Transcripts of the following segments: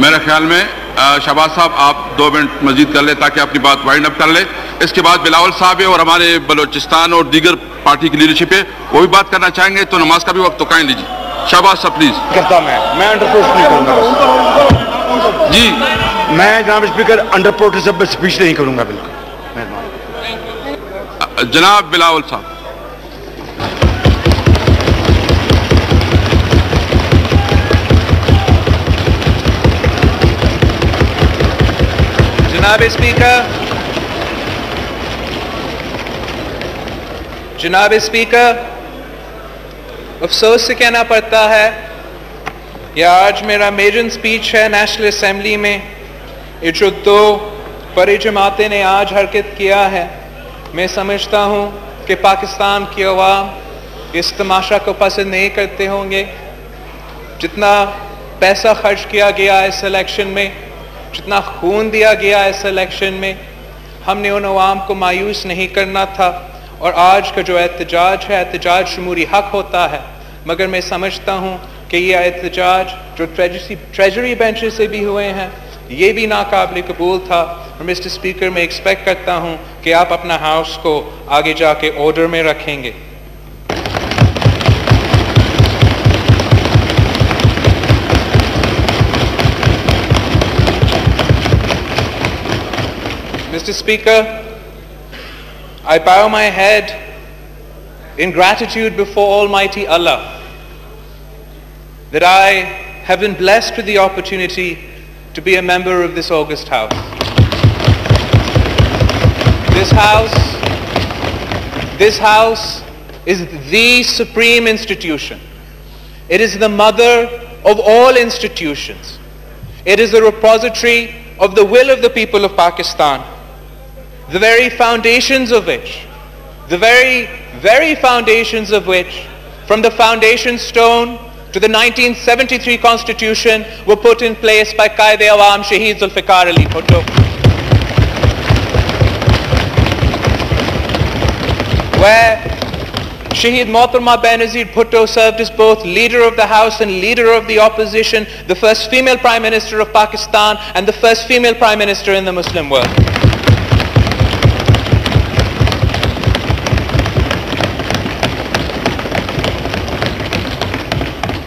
मेरे ख्याल में शहबाज साहब आप 2 मिनट मजीद कर ले ताकि अपनी बात वाइंड अप कर ले। इसके बाद बिलावल साहब है और हमारे बलोचिस्तान और दीगर पार्टी की लीडरशिप है, वो भी बात करना चाहेंगे, तो नमाज का भी वक्त तो कायम लीजिए। शहबाज साहब प्लीज। करता मैं अंडर प्रोटेस्ट नहीं करूंगा जी। मैं जनाब स्पीकर अंडर प्रोटेस्ट में स्पीच नहीं करूंगा, बिल्कुल। जनाब बिलावल साहब। जनाब स्पीकर, अफसोस से कहना पड़ता है यह आज मेरा मेजन स्पीच है नेशनल असम्बली में। ये जो 2 बड़ी जमातें ने आज हरकत किया है, मैं समझता हूँ कि पाकिस्तान की अवाम इस तमाशा को पसंद नहीं करते होंगे। जितना पैसा खर्च किया गया इस इलेक्शन में, जितना खून दिया गया इस इलेक्शन में, हमने उन अवाम को मायूस नहीं करना था। और आज का जो एहतजाज है, एहतजाज शमूरी हक होता है, मगर मैं समझता हूँ कि ये एहतजाज जो ट्रेजरी बेंचेस से भी हुए हैं, ये भी नाकाबिल कबूल था। और मिस्टर स्पीकर, मैं एक्सपेक्ट करता हूँ कि आप अपना हाउस को आगे जाके ऑर्डर में रखेंगे। Mr. Speaker, I bow my head in gratitude before Almighty Allah that I have been blessed with the opportunity to be a member of this august house. This house is the supreme institution. It is the mother of all institutions. It is the repository of the will of the people of Pakistan. The very foundations of which, from the foundation stone to the 1973 Constitution, were put in place by Qaid-e-Awam Shaheed Zulfikar Ali Bhutto. Where Shaheed Mohtarma Benazir Bhutto served as both leader of the House and leader of the opposition, the first female Prime Minister of Pakistan and the first female Prime Minister in the Muslim world.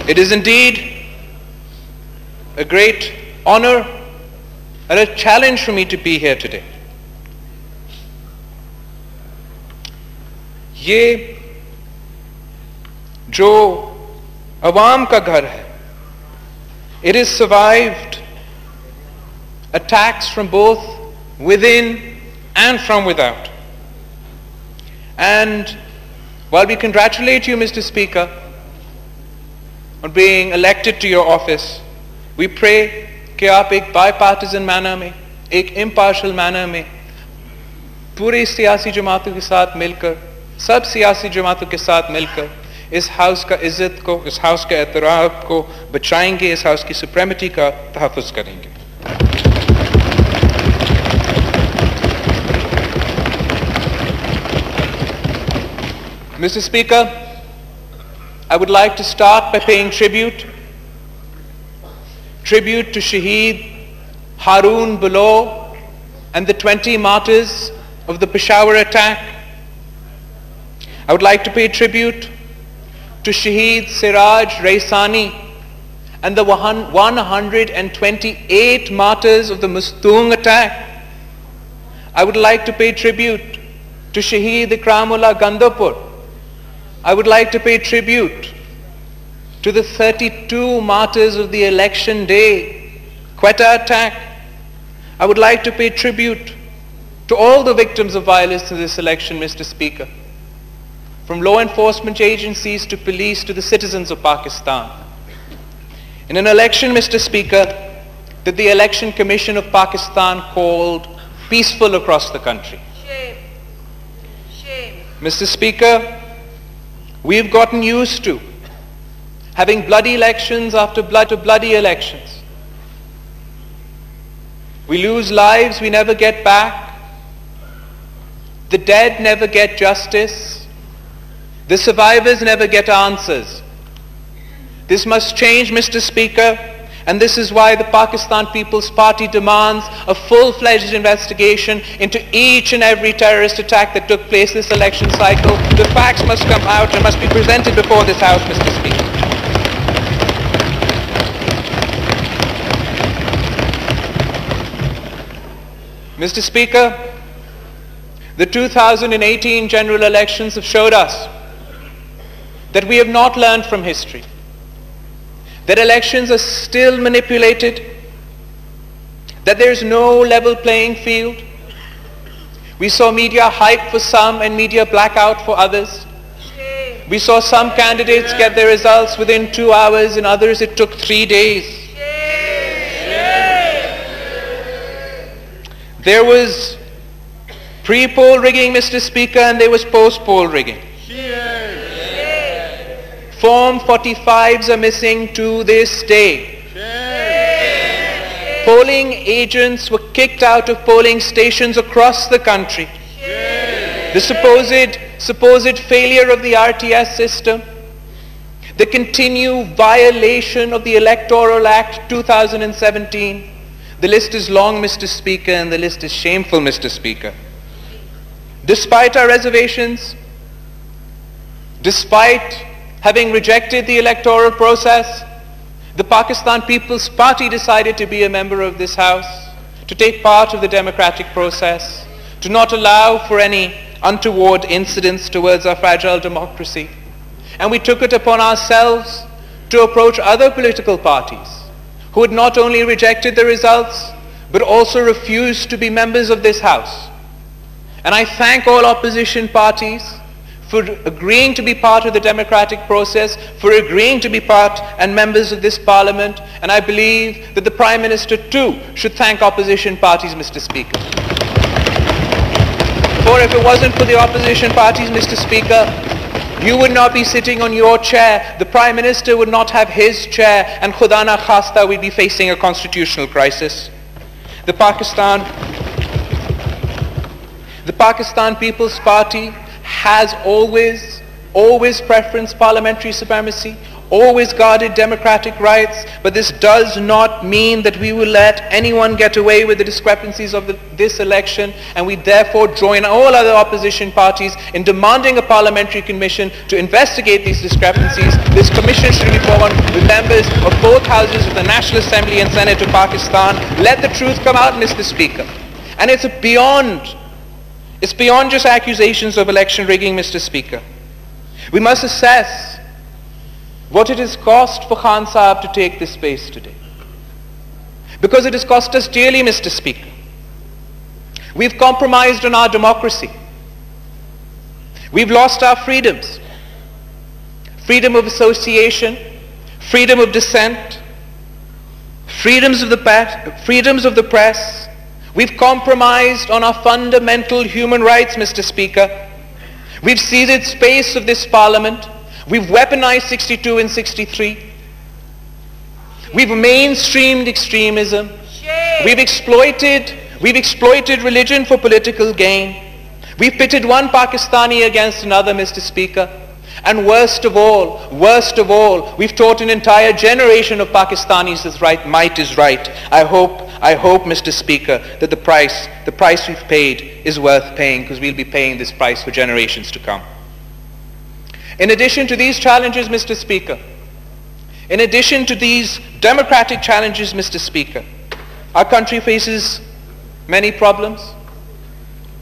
It is indeed a great honor and a challenge for me to be here today. ये जो अवाम का घर है, it has survived attacks from both within and from without. And while we congratulate you, Mr. Speaker, on being elected to your office, we pray कि आप एक bipartisan manner में, एक impartial manner में, पूरी सियासी जमातों के साथ मिलकर, सब सियासी जमातों के साथ मिलकर इस हाउस का इज्जत को, इस हाउस के एहतराम को बचाएंगे, इस हाउस की सुप्रीमेटी का तहफ़्फ़ुज़ करेंगे। Mr. Speaker, I would like to start by paying tribute to Shaheed Haroon Balaul and the 20 martyrs of the Peshawar attack. I would like to pay tribute to Shaheed Siraj Raisani and the 128 martyrs of the Mustung attack. I would like to pay tribute to Shaheed Ikramullah Gandapur. I would like to pay tribute to the 32 martyrs of the election day Quetta attack. I would like to pay tribute to all the victims of violence in this election, Mr. Speaker, from law enforcement agencies to police to the citizens of Pakistan. In an election, Mr. Speaker, that the Election Commission of Pakistan called peaceful across the country. Shame. Mr. Speaker, we've gotten used to having bloody elections after bloody elections. We lose lives we never get back. The dead never get justice. The survivors never get answers. This must change, Mr. Speaker, And this is why the Pakistan People's Party demands a full-fledged investigation into each and every terrorist attack that took place this election cycle. The facts must come out and must be presented before this House, Mr. Speaker. Mr. Speaker, the 2018 general elections have showed us that we have not learned from history, that elections are still manipulated, that there is no level playing field. We saw media hype for some and media blackout for others. We saw some candidates get their results within 2 hours, and others it took 3 days. There was pre-poll rigging, Mr. Speaker, and there was post-poll rigging. Form 45s are missing to this day. Polling agents were kicked out of polling stations across the country. The supposed failure of the RTS system, the continued violation of the Electoral Act 2017. The list is long, Mr. Speaker, and the list is shameful, Mr. Speaker. Despite our reservations, despite having rejected the electoral process, the Pakistan People's Party decided to be a member of this House, to take part of the democratic process, to not allow for any untoward incidents towards our fragile democracy. And we took it upon ourselves to approach other political parties who had not only rejected the results, but also refused to be members of this House. And I thank all opposition parties for agreeing to be part of the democratic process, for agreeing to be part and members of this Parliament, and I believe that the Prime Minister too should thank opposition parties, Mr. Speaker. For if it wasn't for the opposition parties, Mr. Speaker, you would not be sitting on your chair, the Prime Minister would not have his chair, and Khuda na khasta we'd be facing a constitutional crisis. The Pakistan People's Party has always preferenced parliamentary supremacy, always guarded democratic rights, but this does not mean that we will let anyone get away with the discrepancies of this election, and we therefore join all other opposition parties in demanding a parliamentary commission to investigate these discrepancies. This commission should be formed with members of both houses of the National Assembly and Senate of Pakistan. Let the truth come out, Mr. Speaker. And it's beyond just accusations of election rigging, Mr. Speaker. We must assess what it has cost for Khan Sahib to take this space today. Because it has cost us dearly, Mr. Speaker. We've compromised on our democracy. We've lost our freedoms. Freedom of association, freedom of dissent, freedoms of the press. We've compromised on our fundamental human rights, Mr. Speaker. We've ceded space of this Parliament. We've weaponized 62 and 63. We've mainstreamed extremism. We've exploited religion for political gain. We've pitted one Pakistani against another, Mr. Speaker. And worst of all, we've taught an entire generation of Pakistanis that might is right. I hope, Mr. Speaker, that the price we've paid is worth paying, because we'll be paying this price for generations to come. In addition to these challenges, Mr. Speaker, in addition to these democratic challenges, Mr. Speaker, our country faces many problems.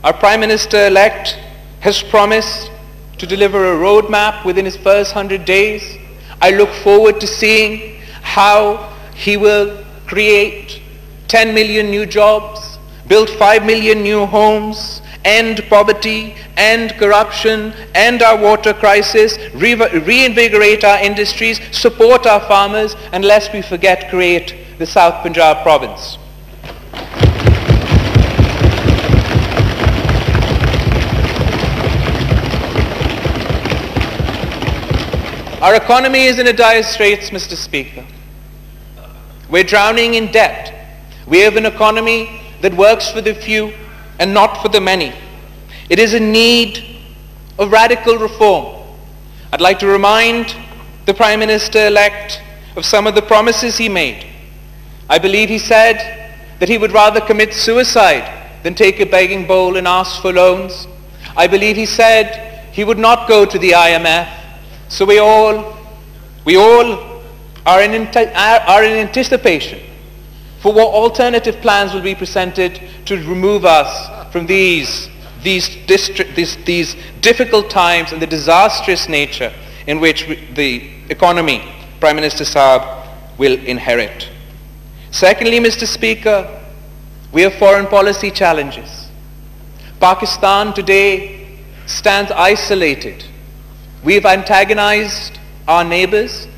Our Prime Minister-elect has promised to deliver a roadmap within his first 100 days. I look forward to seeing how he will create 10 million new jobs, build 5 million new homes, end poverty, end corruption, end our water crisis, reinvigorate our industries, support our farmers, and lest we forget, create the South Punjab province. Our economy is in a dire straits, Mr. Speaker. We're drowning in debt. We have an economy that works for the few and not for the many. It is in need of radical reform. I'd like to remind the Prime Minister-elect of some of the promises he made. I believe he said that he would rather commit suicide than take a begging bowl and ask for loans. I believe he said he would not go to the IMF. So we all are in anticipation for what alternative plans will be presented to remove us from these difficult times and the disastrous nature in which the economy Prime Minister Saab will inherit. Secondly, Mr. Speaker, we have foreign policy challenges. Pakistan today stands isolated. We've antagonized our neighbors.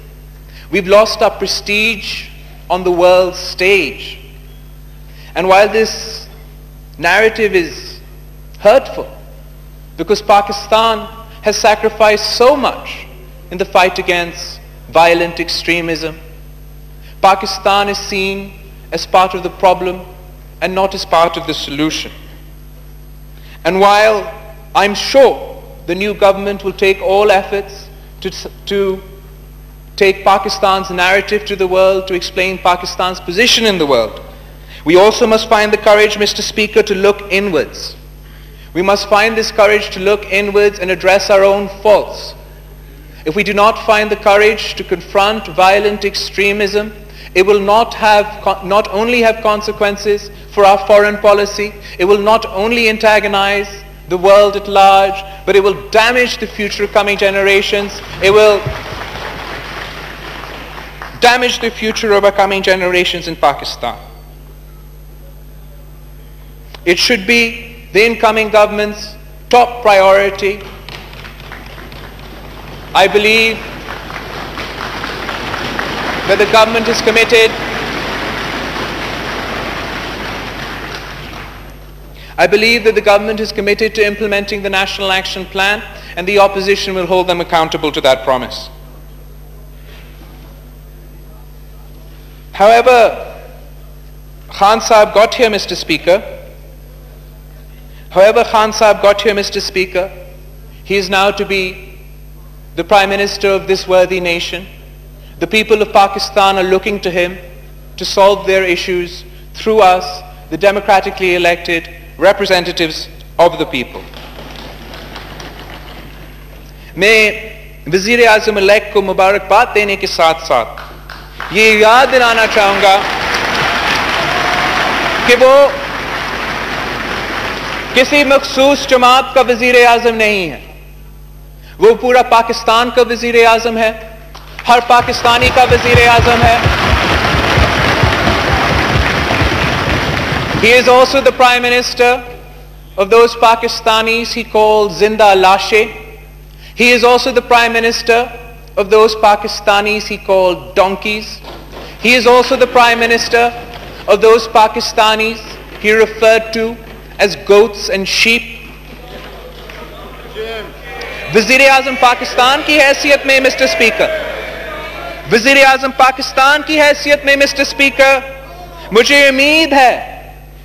We've lost our prestige on the world stage. And while this narrative is hurtful, because Pakistan has sacrificed so much in the fight against violent extremism, Pakistan is seen as part of the problem and not as part of the solution. And while I'm sure the new government will take all efforts to take Pakistan's narrative to the world, to explain Pakistan's position in the world, we also must find the courage, Mr. Speaker, to look inwards. We must find this courage to look inwards and address our own faults. If we do not find the courage to confront violent extremism, it will not only have consequences for our foreign policy, it will not only antagonize the world at large, but it will damage the future coming generations. It will damage the future of our coming generations in Pakistan. It should be the incoming government's top priority. I believe that the government is committed. I believe that the government is committed to implementing the National Action Plan, and the opposition will hold them accountable to that promise. However, Khan Sahib got here, Mr. Speaker. He is now to be the Prime Minister of this worthy nation. The people of Pakistan are looking to him to solve their issues through us, the democratically elected representatives of the people. मैं वज़ीर आज़म elect को मुबारकबाद देने के साथ साथ ये याद दिलाना चाहूँगा कि वो किसी मखसूस जमात का वज़ीर आज़म नहीं है, वो पूरा पाकिस्तान का वज़ीर आज़म है, हर पाकिस्तानी का वज़ीर आज़म है. He is also the Prime Minister of those Pakistanis he called Zinda Lashe. He is also the Prime Minister of those Pakistanis he called donkeys. He is also the Prime Minister of those Pakistanis he referred to as goats and sheep. वज़ीर आज़म पाकिस्तान की हैसियत में mister speaker, वज़ीर आज़म पाकिस्तान की हैसियत में mister speaker, मुझे उम्मीद है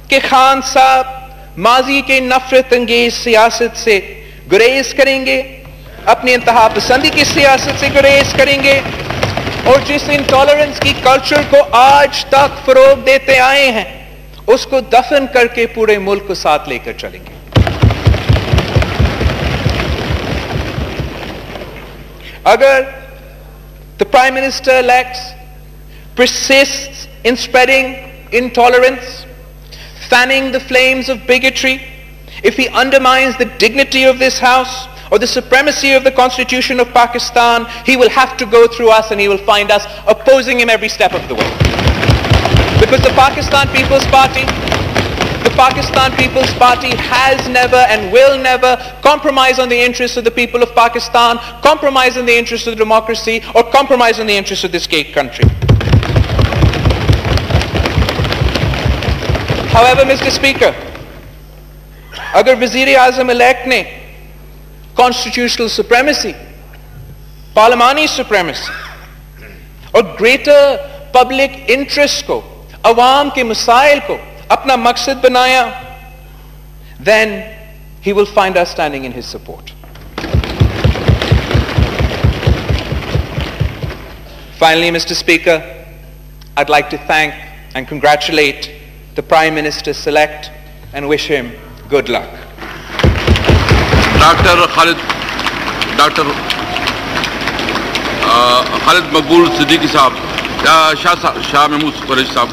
कि खान साहब माजी के नफरत अंगेज सियासत से गुरेज करेंगे, अपनी इंतहा पसंदी की सियासत से गुरेज करेंगे और जिस इंटॉलरेंस की कल्चर को आज तक फरोग देते आए हैं उसको दफन करके पूरे मुल्क को साथ लेकर चलेंगे. अगर the Prime Minister-elect persists in spreading intolerance, fanning the flames of bigotry, if he undermines the dignity of this House or the supremacy of the Constitution of Pakistan, he will have to go through us and he will find us opposing him every step of the way. Because the Pakistan People's Party has never and will never compromise on the interests of the people of Pakistan, compromise on the interests of democracy, or compromise on the interests of this great country. However, Mr. Speaker, अगर वज़ीर आज़म elect ने constitutional supremacy, parliamentary supremacy और greater public interest को, अवाम के मसाइल को अपना मकसद बनाया, then he will find us standing in his support. Finally, Mr. Speaker, I'd like to thank and congratulate the Prime Minister-select and wish him good luck. Doctor Khalid मकबूल सिद्दीकी साहब, शाह महमूद कुरैशी साहब।